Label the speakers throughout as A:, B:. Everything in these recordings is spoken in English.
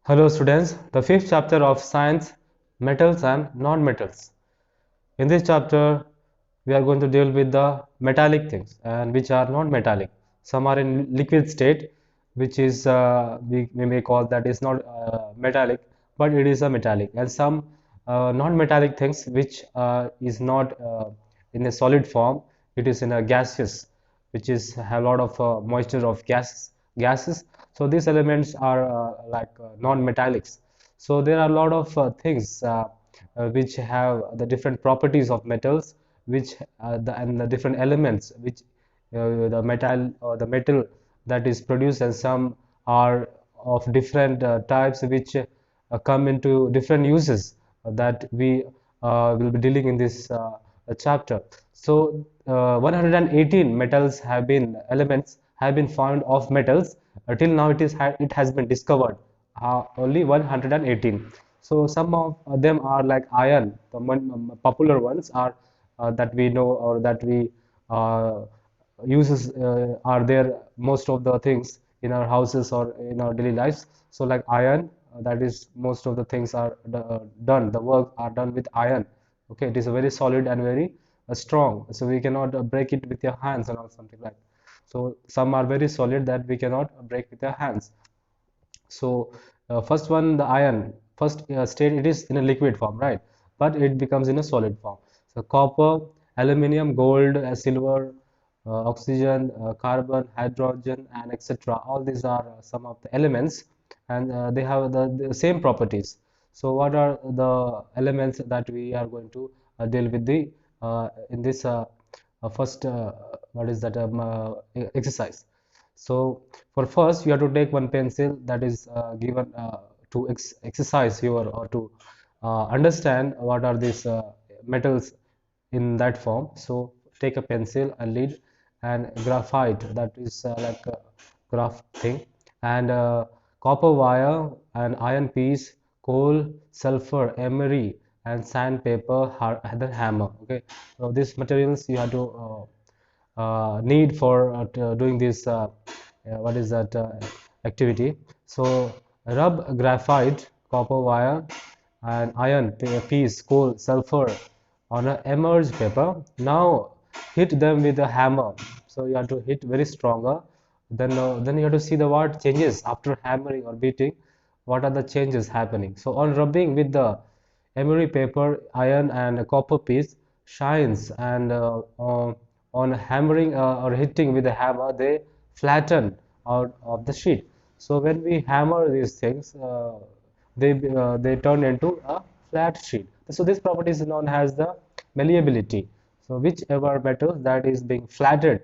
A: Hello students, the fifth chapter of science, metals and non-metals. In this chapter, we are going to deal with the metallic things and which are non-metallic. Some are in liquid state, which is we may call that is not metallic, but it is a metallic. And some non-metallic things which is not in a solid form, it is in a gaseous, which is have a lot of moisture of gases. So these elements are like non-metallics. So there are a lot of things which have the different properties of metals, which and the different elements which the metal that is produced, and some are of different types which come into different uses that we will be dealing in this chapter. So 118 metals have been elements have been found of metals. Till now it has been discovered only 118. So some of them are like iron. The popular ones are that we know or that we uh, uses are there most of the things in our houses or in our daily lives. So like iron, that is most of the things are done. The work are done with iron. Okay, it is a very solid and very strong. So we cannot break it with your hands or something like. So some are very solid that we cannot break with your hands. So first one, the iron, first state it is in a liquid form, right? But it becomes in a solid form. So copper, aluminium, gold, silver, oxygen, carbon, hydrogen, and etc. All these are some of the elements, and they have the same properties. So what are the elements that we are going to deal with the in this first what is that exercise? So for first, you have to take one pencil that is given to exercise your or to understand what are these metals in that form. So take a pencil, a lead, and graphite, that is like a graph thing, and copper wire, and iron piece, coal, sulfur, emery, and sandpaper, then hammer. Okay, so these materials you have to need for doing this what is that activity. So rub graphite, copper wire, and iron piece, coal, sulfur on a emerge paper. Now hit them with a hammer. So you have to hit very stronger. Then you have to see the what changes after hammering or beating. What are the changes happening? So on rubbing with the emery paper, iron and copper piece shines, and on hammering or hitting with a hammer, they flatten out of the sheet. So when we hammer these things, they turn into a flat sheet. So this property is known as the malleability. So whichever metal that is being flattened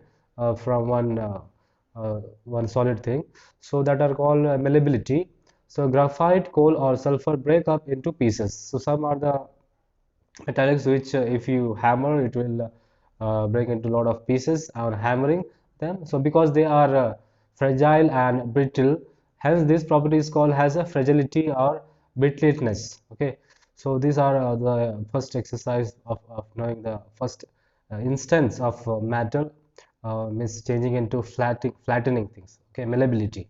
A: from one solid thing, so that are called malleability. So graphite, coal, or sulfur break up into pieces. So some are the metallics which if you hammer it will break into a lot of pieces on hammering them. So because they are fragile and brittle, hence this property is called as a fragility or brittleness. Okay, so these are the first exercise of knowing the first instance of matter means changing into flattening things. Okay, malleability.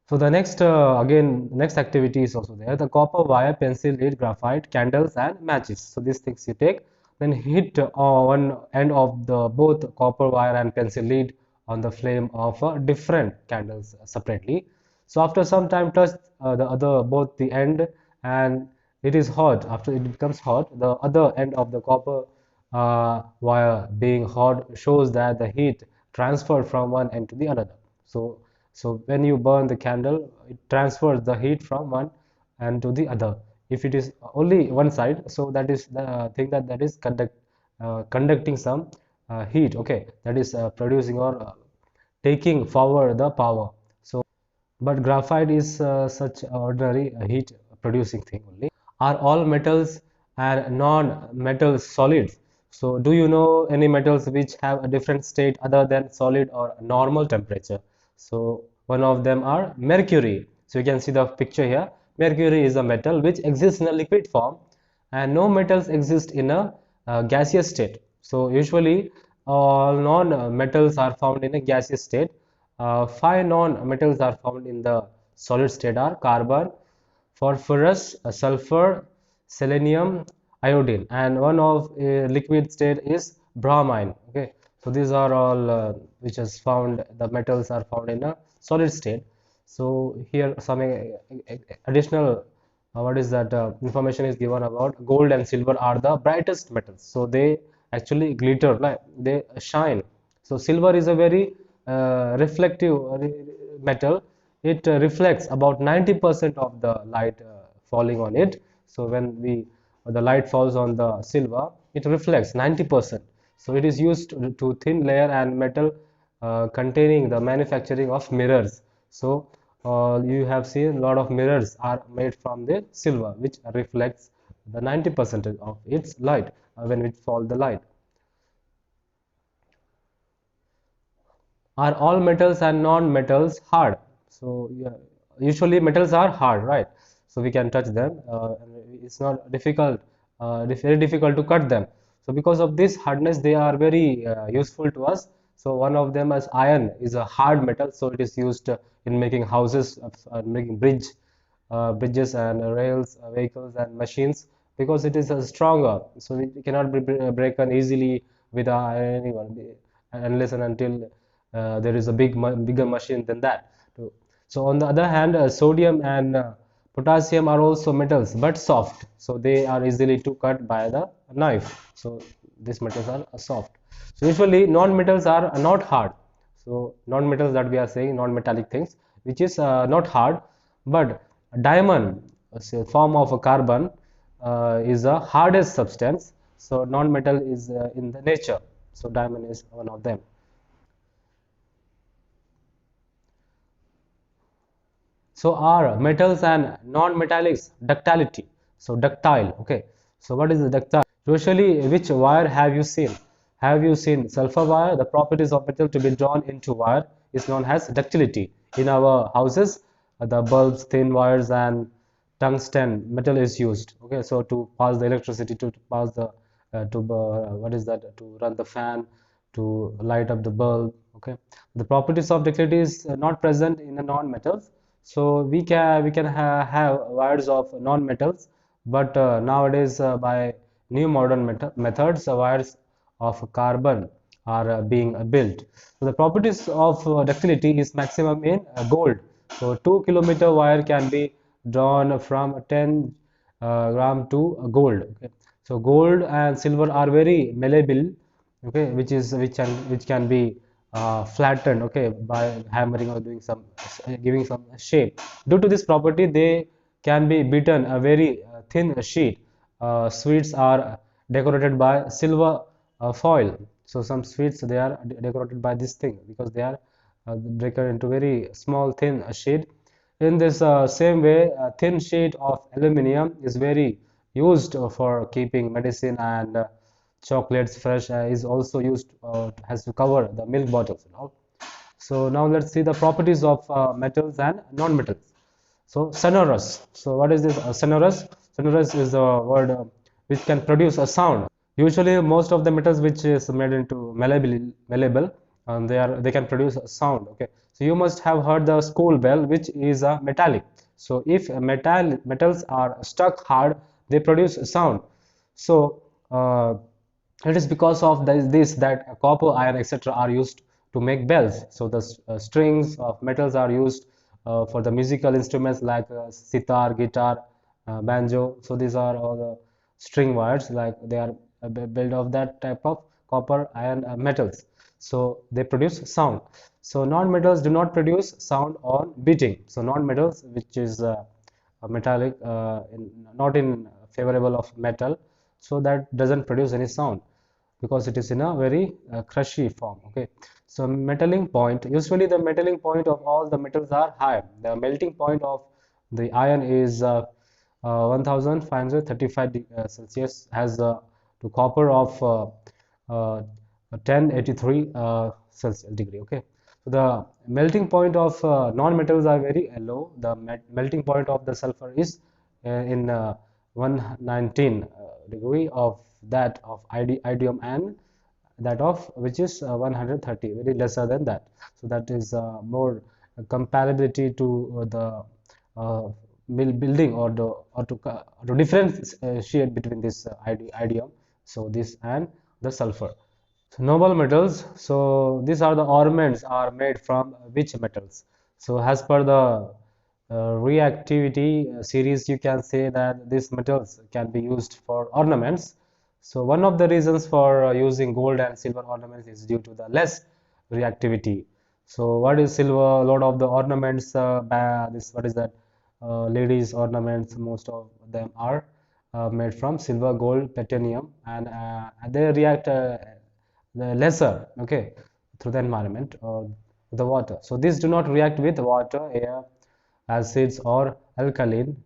A: So the next again next activity is also there. The copper wire, pencil lead, graphite, candles, and matches. So these things you take, then hit one end of the both copper wire and pencil lead on the flame of different candles separately. So after some time, touch the other both the end, and it is hot. After it becomes hot, the other end of the copper wire being hot shows that the heat transferred from one end to the another. So when you burn the candle, it transfers the heat from one end to the other. If it is only one side, so that is the thing that is conducting some heat. Okay, that is producing or taking forward the power. So, but graphite is such ordinary heat producing thing only. Are all metals and non-metals solids? So do you know any metals which have a different state other than solid or normal temperature? So one of them are mercury. So you can see the picture here. Mercury is a metal which exists in a liquid form, and no metals exist in a gaseous state. So usually all non-metals are found in a gaseous state. Five non-metals are found in the solid state are carbon, phosphorus, sulfur, selenium, iodine, and one of liquid state is bromine. Okay, so these are all which is found. The metals are found in a solid state. So here some additional what is that information is given about gold and silver are the brightest metals. So they actually glitter, like they shine. So silver is a very reflective metal. It reflects about 90% of the light falling on it. So when the light falls on the silver, it reflects 90%. So it is used to thin layer and metal containing the manufacturing of mirrors. So you have seen a lot of mirrors are made from the silver, which reflects the 90% of its light when it falls the light. Are all metals and non-metals hard? So yeah, usually metals are hard, right? So we can touch them. It's not difficult, very difficult to cut them. So because of this hardness, they are very useful to us. So one of them is iron, is a hard metal. So it is used in making houses, making bridges and rails, vehicles and machines, because it is stronger. So it cannot be broken easily with anyone unless and until there is a bigger machine than that. So on the other hand, sodium and potassium are also metals but soft, so they are easily to cut by the knife. So these metals are soft. So usually non-metals are not hard. So non-metals that we are saying, non-metallic things, which is not hard, but diamond, a form of a carbon, is a hardest substance. So non-metal is in the nature. So diamond is one of them. So are metals and non-metallics ductility? So ductile, okay. So what is the ductile? Usually, which wire have you seen? Have you seen sulfur wire? The properties of metal to be drawn into wire is known as ductility. In our houses, the bulbs, thin wires, and tungsten metal is used. Okay, so to pass the electricity, to pass the what is that? To run the fan, to light up the bulb. Okay, the properties of ductility is not present in the non-metals. So we can have wires of non-metals, but nowadays by new modern methods, wires of carbon are being built. So the properties of ductility is maximum in gold. So 2 kilometer wire can be drawn from 10 gram to gold. Okay. So gold and silver are very malleable, okay, which can be flattened, okay, by hammering or doing some giving some shape. Due to this property, they can be beaten a very thin sheet. Sweets are decorated by silver foil. So some sweets they are decorated by this thing because they are decorated into very small thin sheet. In this same way, a thin sheet of aluminum is very used for keeping medicine and chocolates fresh, is also used has to cover the milk bottles, you know. So now let's see the properties of metals and non-metals. So sonorous. So what is this sonorous? Sonorous is a word which can produce a sound. Usually most of the metals which is made into malleable, they can produce a sound. Okay. So you must have heard the school bell, which is a metallic. So if metals are stuck hard, they produce a sound. So it is because of this that copper, iron, etc. are used to make bells. So the strings of metals are used for the musical instruments like sitar, guitar, banjo. So these are all the string wires, like they are built of that type of copper, iron, metals. So they produce sound. So non-metals do not produce sound on beating. So non-metals, which is metallic, not in favorable of metal, so that doesn't produce any sound because it is in a very crushy form. Okay, so metalling point, usually the metalling point of all the metals are high. The melting point of the iron is 1535 Celsius, has to copper of 1083 Celsius degree. Okay, so the melting point of non-metals are very low. The melting point of the sulfur is in 119 degree of that of idiom, and that of which is 130, very lesser than that. So that is more comparability to the uh, building or to differentiate between this idiom. So this and the sulfur. So noble metals. So these are the ornaments are made from which metals? So as per the reactivity series, you can say that these metals can be used for ornaments. So one of the reasons for using gold and silver ornaments is due to the less reactivity. So what is silver? A lot of the ornaments, this what is that? Ladies ornaments, most of them are made from silver, gold, platinum, and they react the lesser, okay, through the environment or the water. So these do not react with water, air, acids, or alkaline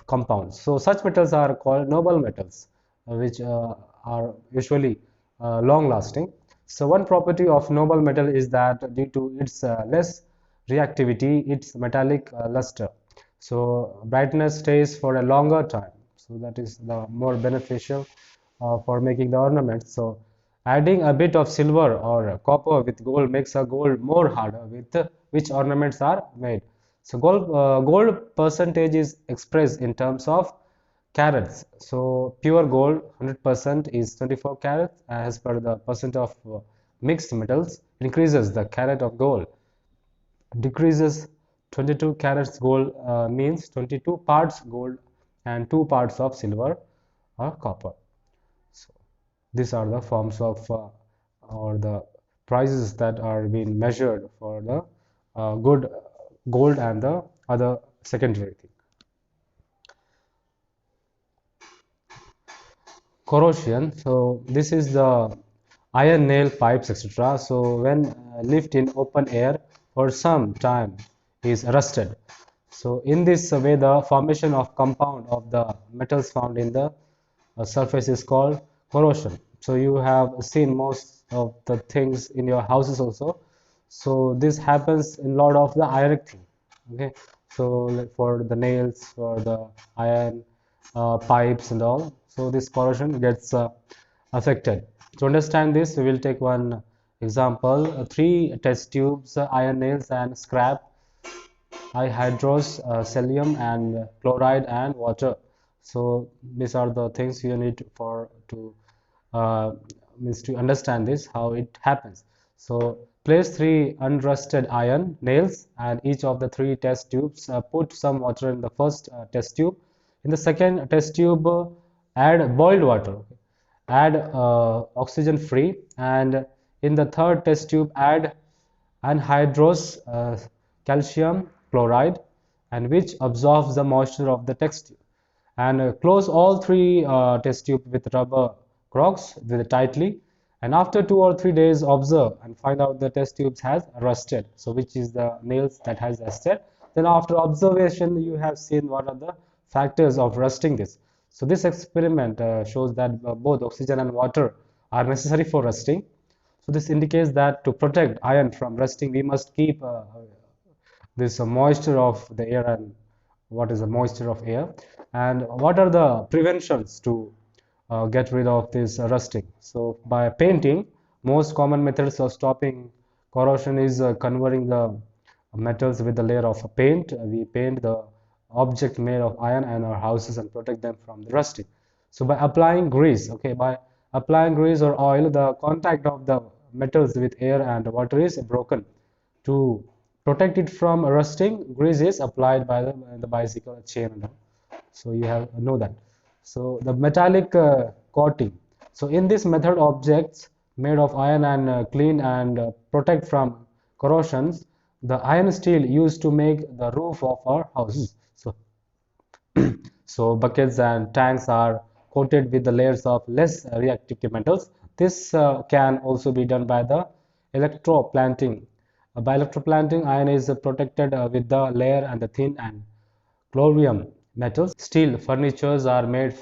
A: compounds. So such metals are called noble metals, which are usually long lasting. So one property of noble metal is that due to its less reactivity, its metallic luster. So brightness stays for a longer time. So that is the more beneficial for making the ornaments. So adding a bit of silver or copper with gold makes a gold more harder with which ornaments are made. So gold percentage is expressed in terms of carats. So pure gold 100% is 24 carats as per the percent of mixed metals increases the carat of gold, decreases 22 carats gold means 22 parts gold and 2 parts of silver or copper. So these are the forms of or the prices that are being measured for the good gold and the other secondary thing. Corrosion. So this is the iron nail pipes, etc. So when left in open air for some time is rusted. So in this way, the formation of compound of the metals found in the surface is called corrosion. So you have seen most of the things in your houses also. So this happens in lot of the iron thing. Okay. So like for the nails, for the iron pipes and all. So this corrosion gets affected. To understand this, we will take one example: three test tubes, iron nails, and scrap hydrous, and chloride and water. So these are the things you need for to uh, means to understand this how it happens. So place three unrusted iron nails and each of the three test tubes. Put some water in the first test tube. In the second test tube, add boiled water. Add oxygen free, and in the third test tube add anhydrous calcium chloride, and which absorbs the moisture of the test tube, and close all three test tubes with rubber corks with tightly, and after 2 or 3 days observe and find out the test tubes has rusted, so which is the nails that has rusted. Then after observation you have seen what are the factors of rusting this. So this experiment shows that both oxygen and water are necessary for rusting. So this indicates that to protect iron from rusting, we must keep this moisture of the air. And what is the moisture of air? And what are the preventions to get rid of this rusting? So by painting, most common methods of stopping corrosion is covering the metals with a layer of paint. We paint the object made of iron and our houses and protect them from the rusting. So by applying grease, okay, by applying grease or oil, the contact of the metals with air and water is broken. To protect it from rusting, grease is applied by the bicycle chain. So you have know that. So the metallic coating. So in this method, objects made of iron and clean and protect from corrosions. The iron steel used to make the roof of our houses. So buckets and tanks are coated with the layers of less reactive metals. This can also be done by the electroplanting. By electroplanting, iron is protected with the layer and the thin and chromium metals. Steel furnitures are made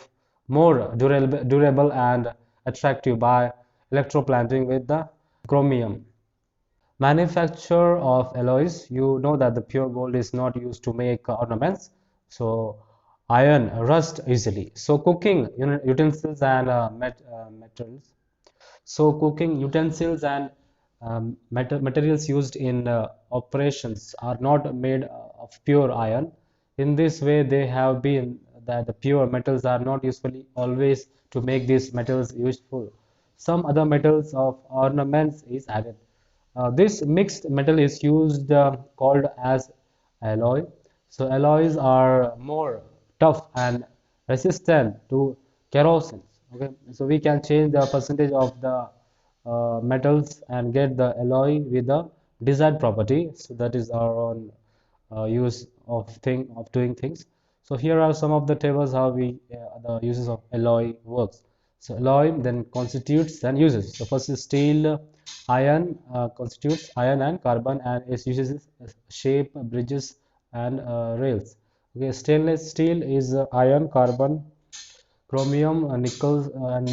A: more durable and attractive by electroplanting with the chromium. Manufacture of alloys. You know that the pure gold is not used to make ornaments. So iron rust easily. So cooking utensils and metals. So cooking utensils and materials used in operations are not made of pure iron. In this way, they have been that the pure metals are not usually always to make these metals useful. Some other metals of ornaments is added. This mixed metal is used called as alloy. So alloys are more tough and resistant to corrosion. Okay, so we can change the percentage of the metals and get the alloy with the desired property. So that is our own use of doing things. So here are some of the tables how we the uses of alloy works. So alloy then constitutes and uses. So first is steel, iron constitutes iron and carbon, and its uses is shape, bridges, and rails. Okay, stainless steel is iron, carbon, chromium, nickel, and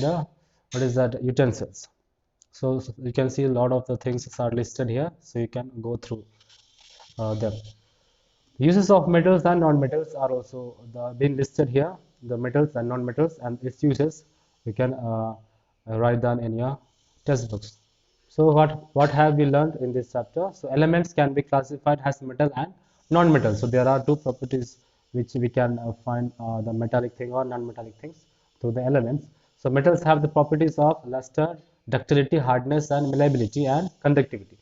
A: what is that utensils. So you can see a lot of the things are listed here, so you can go through them. Uses of metals and non-metals are also been listed here. The metals and non-metals and its uses you can write down in your textbooks. So what have we learned in this chapter? So elements can be classified as metal and non-metal. So there are two properties which we can find the metallic thing or non-metallic things through the elements. So metals have the properties of luster, ductility, hardness, and malleability and conductivity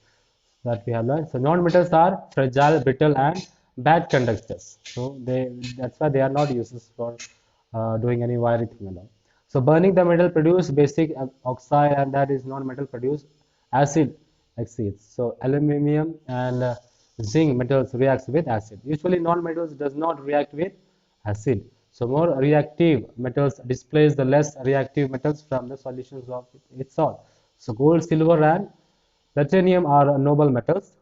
A: that we have learned. So non-metals are fragile, brittle, and bad conductors. So that's why they are not used for doing any wiring thing alone. So burning the metal produce basic oxide, and that is non-metal produce acid exceeds. So aluminum and zinc metals reacts with acid. Usually non-metals does not react with acid. So more reactive metals displace the less reactive metals from the solutions of its salt. So gold, silver, and platinum are noble metals.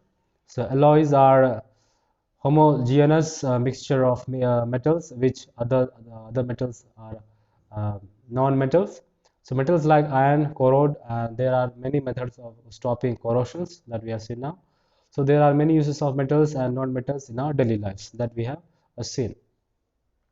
A: So alloys are homogeneous mixture of metals, which other metals are non-metals. So metals like iron corrode, and there are many methods of stopping corrosions that we have seen now. So there are many uses of metals and non-metals in our daily lives that we have seen.